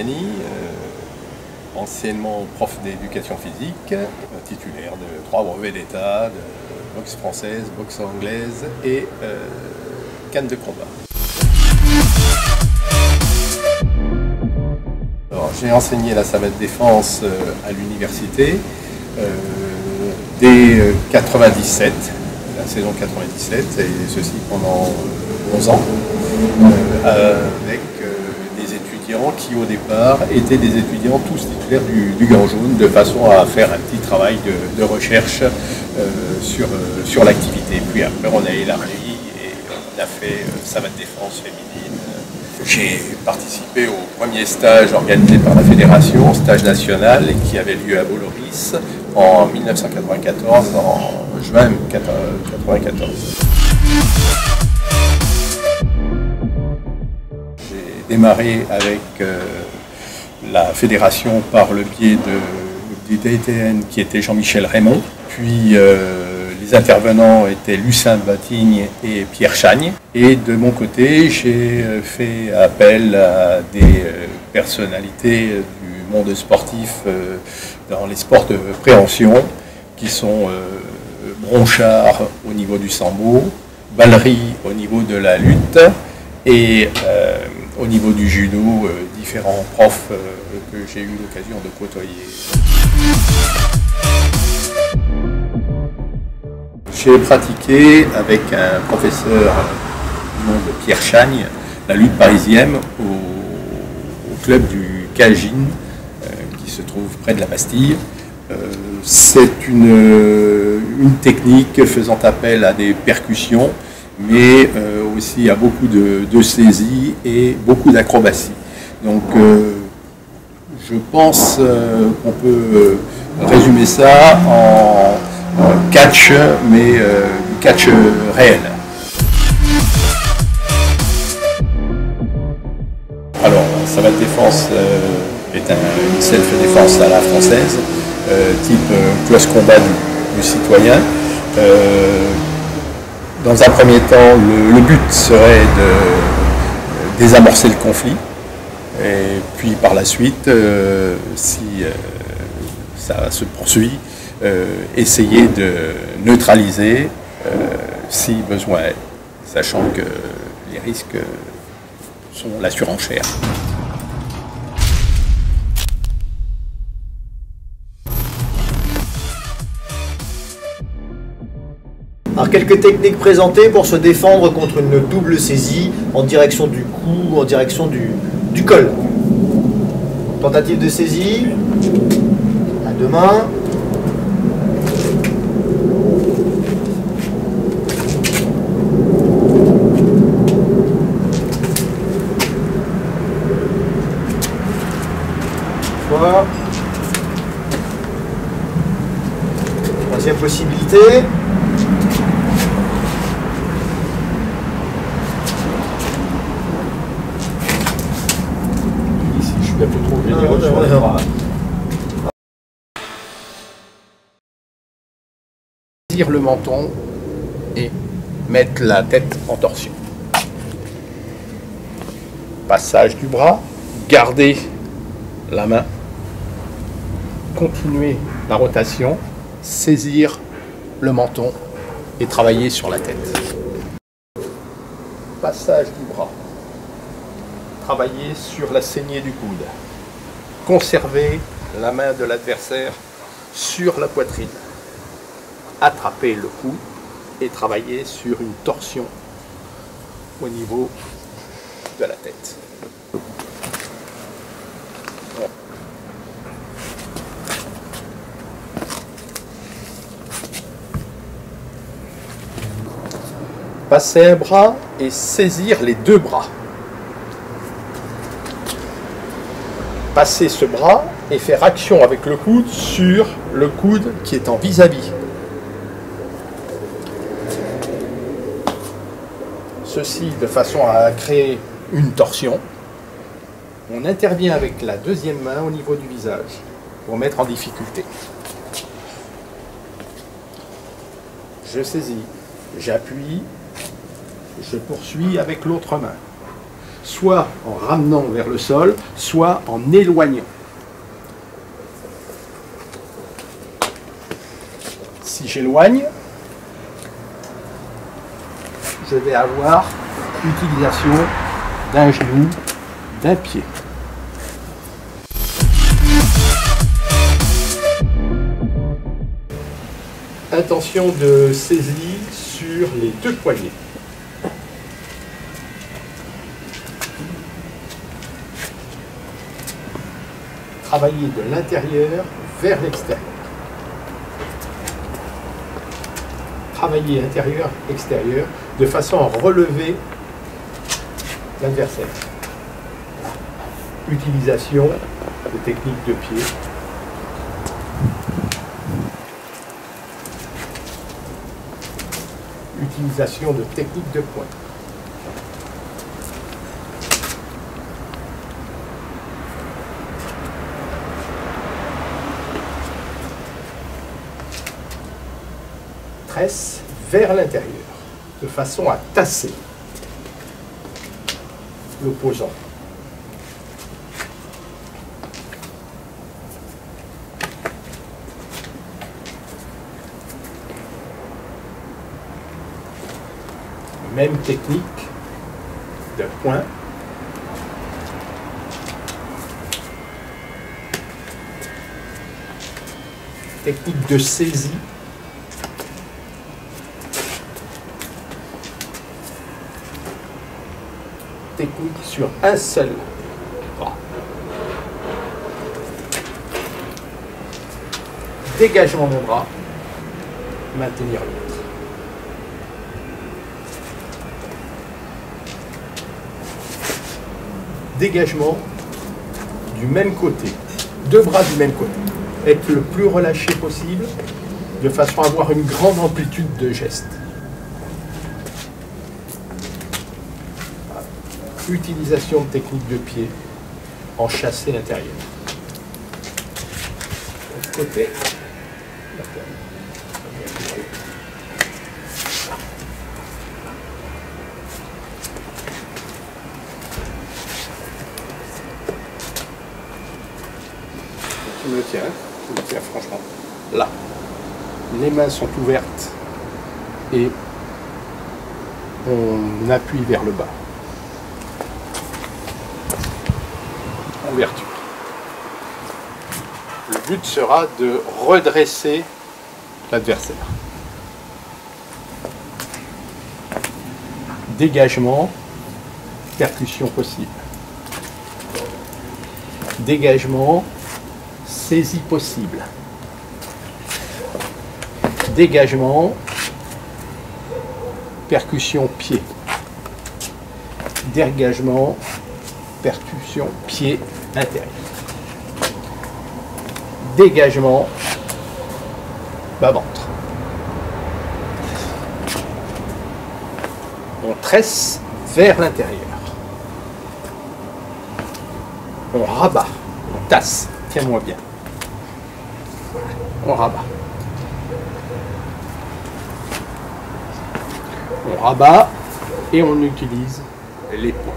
Mariani, anciennement prof d'éducation physique, titulaire de 3 brevets d'État, de boxe française, boxe anglaise et canne de combat. J'ai enseigné la savate défense à l'université dès 97, la saison 97, et ceci pendant 11 ans, avec des étudiants qui au départ étaient des étudiants tous titulaires du gant jaune, de façon à faire un petit travail de recherche sur l'activité. Puis après on a élargi et on a fait savate défense féminine. J'ai participé au premier stage organisé par la fédération, stage national, qui avait lieu à Voloris en 1994, en juin 1994. J'ai démarré avec la fédération par le biais du DTN qui était Jean-Michel Raymond, puis les intervenants étaient Lucien Batigne et Pierre Chagne. Et de mon côté, j'ai fait appel à des personnalités du monde sportif dans les sports de préhension, qui sont Bronchard au niveau du sambo, Ballery au niveau de la lutte, et au niveau du judo, différents profs que j'ai eu l'occasion de côtoyer. J'ai pratiqué avec un professeur du nom de Pierre Chagne la lutte parisienne au club du Cagine qui se trouve près de la Bastille. C'est une technique faisant appel à des percussions, mais aussi à beaucoup de saisie et beaucoup d'acrobatie. Donc je pense qu'on peut résumer ça en catch, mais du catch réel. Alors, savate défense est une self-défense à la française, type close combat du citoyen. Dans un premier temps, le but serait de désamorcer le conflit, et puis par la suite, si ça se poursuit, essayer de neutraliser si besoin est, sachant que les risques sont la surenchère. Alors, quelques techniques présentées pour se défendre contre une double saisie en direction du cou ou en direction du col. Tentative de saisie à deux mains. Troisième possibilité. Ici, je suis un peu trop généreux sur le bras. Saisir le menton et mettre la tête en torsion. Passage du bras, garder la main, continuer la rotation, saisir le menton et travailler sur la tête. Passage du bras, travailler sur la saignée du coude, conserver la main de l'adversaire sur la poitrine, attraper le cou et travailler sur une torsion au niveau de la tête. Passer un bras et saisir les deux bras. Passer ce bras et faire action avec le coude sur le coude qui est en vis-à-vis. Ceci de façon à créer une torsion. On intervient avec la deuxième main au niveau du visage pour mettre en difficulté. Je saisis, j'appuie, je poursuis avec l'autre main. soit en ramenant vers le sol, soit en éloignant. Si j'éloigne, je vais avoir utilisation d'un genou, d'un pied. Intention de saisie sur les deux poignets. Travailler de l'intérieur vers l'extérieur. Travailler intérieur-extérieur de façon à relever l'adversaire. Utilisation de techniques de pied. Utilisation de techniques de poing. Tresse vers l'intérieur, de façon à tasser l'opposant. Même technique de poing. Technique de saisie. Technique sur un seul bras. Dégagement d'un bras. Maintenir l'autre. Dégagement du même côté, deux bras du même côté. Être le plus relâché possible, de façon à avoir une grande amplitude de geste. Utilisation de technique de pied en chassé intérieur. De côté. Je me tiens franchement là. Les mains sont ouvertes et on appuie vers le bas. Ouverture. Le but sera de redresser l'adversaire. Dégagement, percussion possible. Dégagement, saisie possible. Dégagement, percussion pied. Dégagement, percussion pied intérieur. Dégagement, bas-ventre. On tresse vers l'intérieur. On rabat, on tasse. Tiens-moi bien. On rabat. On rabat et on utilise les poings.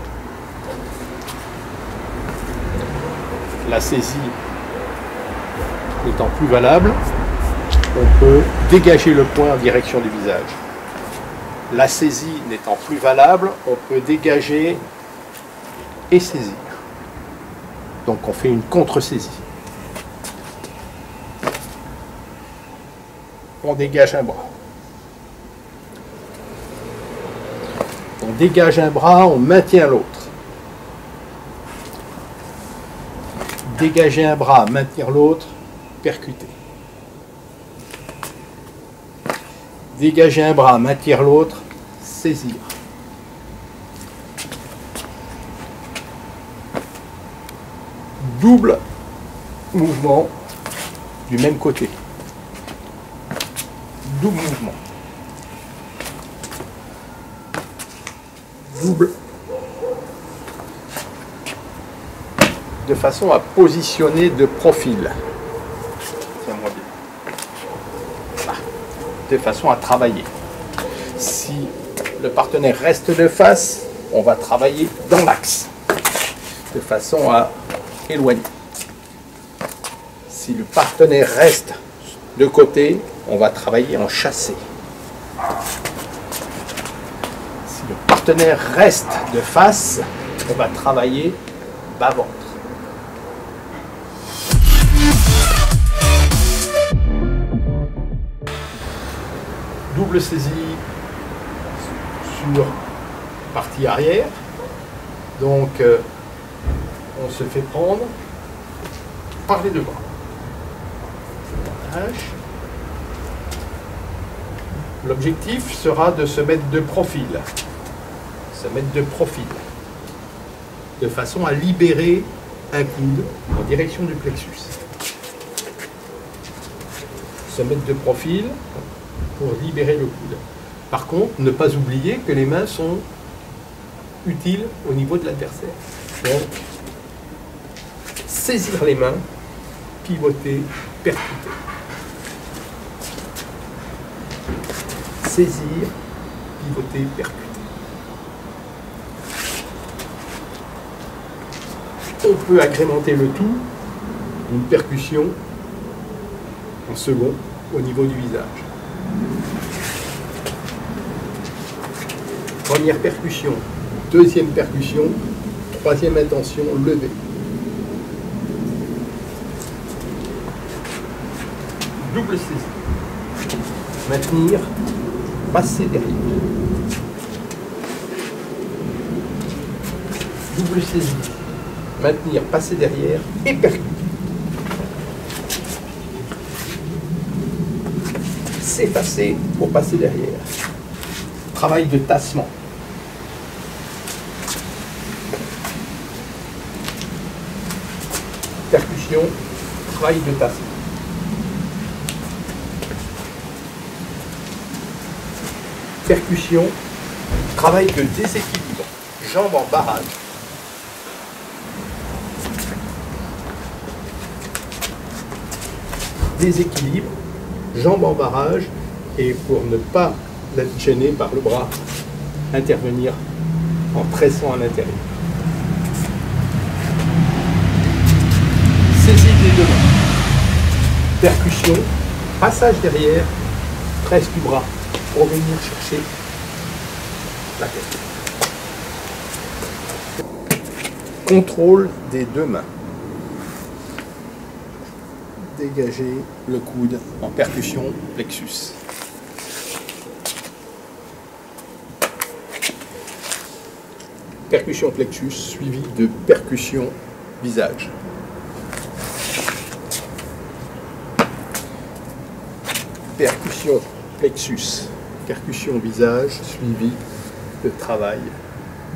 La saisie n'étant plus valable, on peut dégager le poing en direction du visage. La saisie n'étant plus valable, on peut dégager et saisir. Donc on fait une contre-saisie. On dégage un bras. On dégage un bras, on maintient l'autre. Dégager un bras, maintenir l'autre, percuter. Dégager un bras, maintenir l'autre, saisir. Double mouvement du même côté. Double mouvement. Double. De façon à positionner de profil. Tiens-moi bien. Voilà. De façon à travailler. Si le partenaire reste de face, on va travailler dans l'axe, de façon à éloigner. Si le partenaire reste de côté, on va travailler en chassé. Si le partenaire reste de face, on va travailler bas-ventre. Double saisie sur partie arrière. Donc, on se fait prendre par les deux bras. L'objectif sera de se mettre de profil. De façon à libérer un coude en direction du plexus. Se mettre de profil pour libérer le coude. Par contre, ne pas oublier que les mains sont utiles au niveau de l'adversaire. Donc, saisir les mains, pivoter, percuter. Saisir, pivoter, percuter. On peut agrémenter le tout d'une percussion en second au niveau du visage. Première percussion, deuxième percussion, troisième intention, lever. Double saisie. Maintenir, passer derrière. Double saisie. Maintenir, passer derrière et percuter. S'effacer pour passer derrière. Travail de tassement. Percussion, travail de tassement. Percussion, travail de déséquilibre. Jambes en barrage. Déséquilibre, jambes en barrage, et pour ne pas être gêné par le bras, intervenir en pressant à l'intérieur. Saisie des deux mains. Percussion, passage derrière, presse du bras pour venir chercher la tête. Contrôle des deux mains. Dégager le coude en percussion plexus. Percussion plexus suivie de percussion visage. Percussion plexus, percussion visage suivie de travail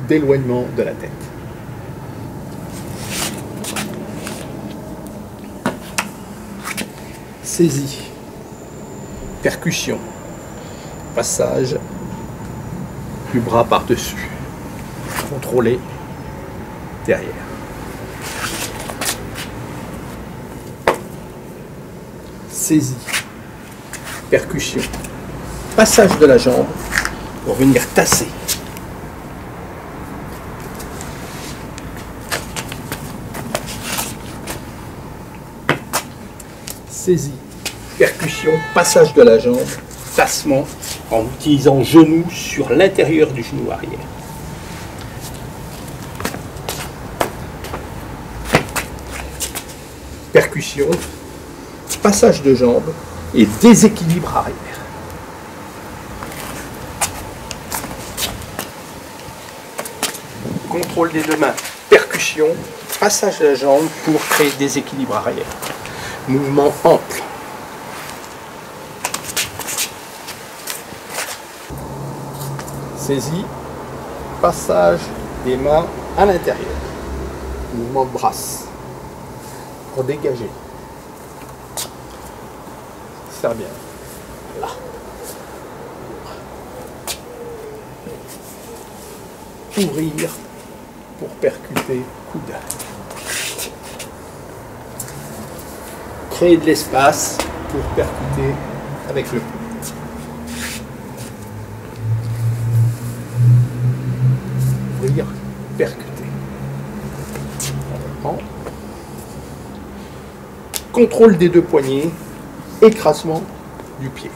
d'éloignement de la tête. Saisie, percussion, passage du bras par-dessus, contrôlé derrière. Saisie, percussion, passage de la jambe pour venir tasser. Saisie, percussion, passage de la jambe, tassement en utilisant genou sur l'intérieur du genou arrière. Percussion, passage de jambe et déséquilibre arrière. Contrôle des deux mains, percussion, passage de la jambe pour créer déséquilibre arrière. Mouvement ample. Saisie, passage des mains à l'intérieur. Mouvement de brasse pour dégager. Serre bien. Là. Ouvrir pour percuter coude. Créer de l'espace pour percuter avec le coude. Ouvrir Contrôle des deux poignets, écrasement du pied.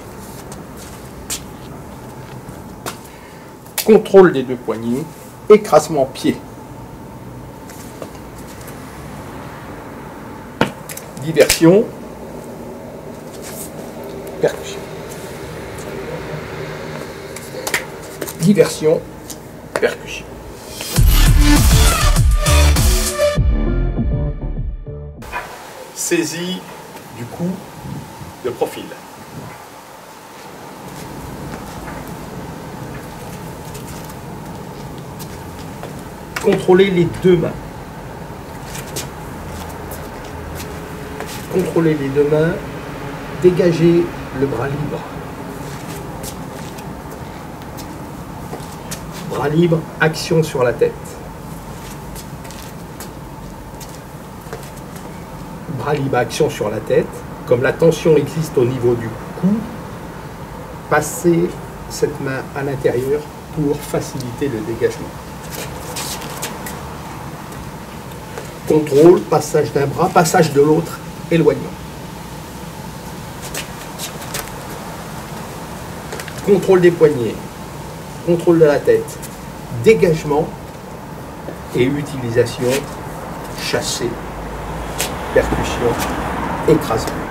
Contrôle des deux poignets, écrasement pied. Diversion, percussion. Diversion, percussion. Saisie du coup de profil. Contrôler les deux mains. Contrôler les deux mains, dégager le bras libre. Bras libre, action sur la tête. Bras libre, action sur la tête. Comme la tension existe au niveau du cou, passez cette main à l'intérieur pour faciliter le dégagement. Contrôle, passage d'un bras, passage de l'autre, éloignement. Contrôle des poignets, contrôle de la tête, dégagement et utilisation, chassé, percussion, écrasement.